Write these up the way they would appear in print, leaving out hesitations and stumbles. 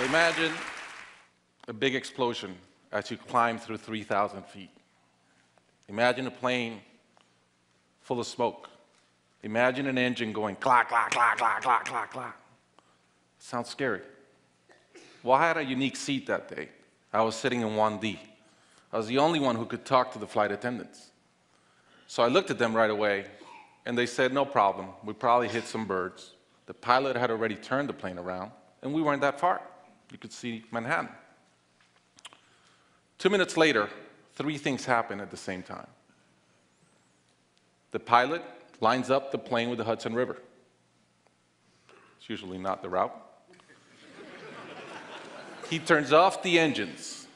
Imagine a big explosion as you climb through 3,000 feet. Imagine a plane full of smoke. Imagine an engine going clack, clack, clack, clack, clack, clack, clack. Sounds scary. Well, I had a unique seat that day. I was sitting in 1D. I was the only one who could talk to the flight attendants. So I looked at them right away, and they said, no problem, we probably hit some birds. The pilot had already turned the plane around, and we weren't that far. You could see Manhattan. 2 minutes later, 3 things happened at the same time. The pilot lines up the plane with the Hudson River. It's usually not the route. He turns off the engines.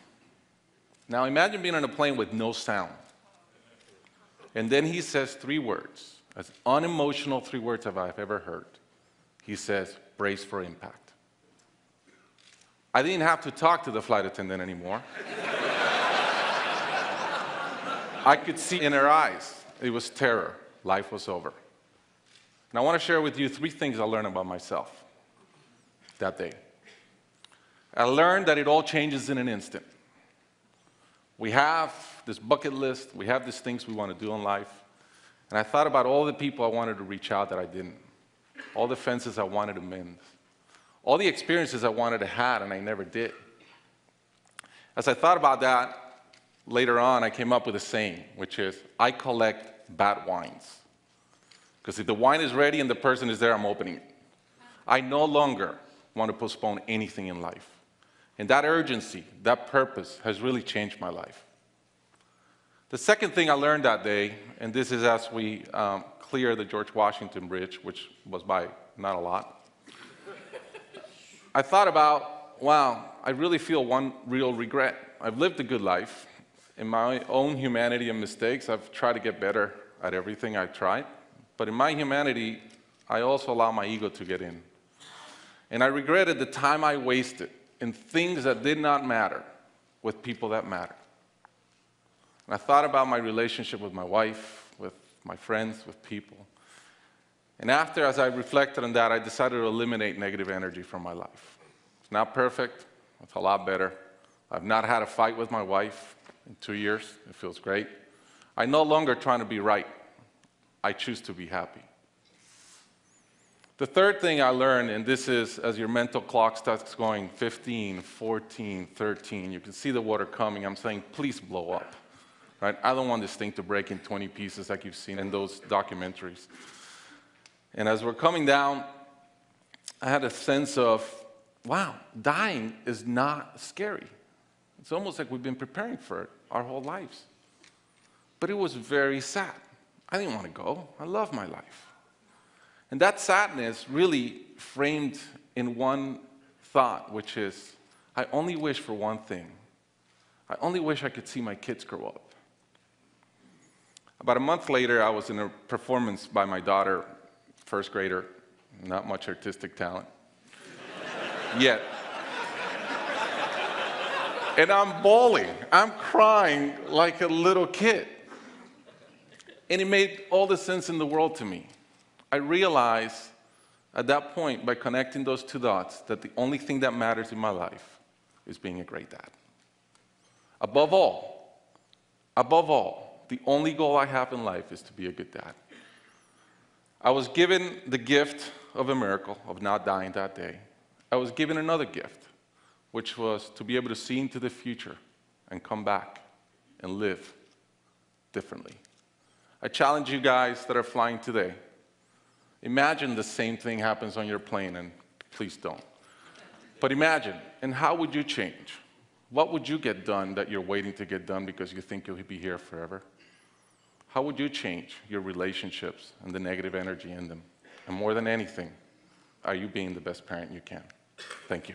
Now imagine being on a plane with no sound. And then he says 3 words, as unemotional 3 words as I've ever heard. He says, brace for impact. I didn't have to talk to the flight attendant anymore. I could see in her eyes, it was terror. Life was over. And I want to share with you 3 things I learned about myself that day. I learned that it all changes in an instant. We have this bucket list, we have these things we want to do in life, and I thought about all the people I wanted to reach out that I didn't, all the fences I wanted to mend, all the experiences I wanted to have and I never did. As I thought about that, later on I came up with a saying, which is, I collect bad wines. Because if the wine is ready and the person is there, I'm opening it. I no longer want to postpone anything in life. And that urgency, that purpose has really changed my life. The second thing I learned that day, and this is as we clear the George Washington Bridge, which was by not a lot, I thought about, wow, I really feel one real regret. I've lived a good life. In my own humanity and mistakes, I've tried to get better at everything I've tried. But in my humanity, I also allow my ego to get in. And I regretted the time I wasted in things that did not matter with people that matter. And I thought about my relationship with my wife, with my friends, with people. And after, as I reflected on that, I decided to eliminate negative energy from my life. It's not perfect, it's a lot better. I've not had a fight with my wife in 2 years, it feels great. I'm no longer trying to be right, I choose to be happy. The third thing I learned, and this is as your mental clock starts going 15, 14, 13, you can see the water coming, I'm saying, please blow up. Right? I don't want this thing to break in 20 pieces like you've seen in those documentaries. And as we're coming down, I had a sense of, wow, dying is not scary. It's almost like we've been preparing for it our whole lives. But it was very sad. I didn't want to go. I love my life. And that sadness really framed in one thought, which is, I only wish for one thing. I only wish I could see my kids grow up. About a month later, I was in a performance by my daughter, first grader, not much artistic talent, yet. And I'm bawling, I'm crying like a little kid. And it made all the sense in the world to me. I realized at that point, by connecting those 2 dots, that the only thing that matters in my life is being a great dad. Above all, the only goal I have in life is to be a good dad. I was given the gift of a miracle of not dying that day. I was given another gift, which was to be able to see into the future and come back and live differently. I challenge you guys that are flying today. Imagine the same thing happens on your plane, and please don't. But imagine, and how would you change? What would you get done that you're waiting to get done because you think you'll be here forever? How would you change your relationships and the negative energy in them? And more than anything, are you being the best parent you can? Thank you.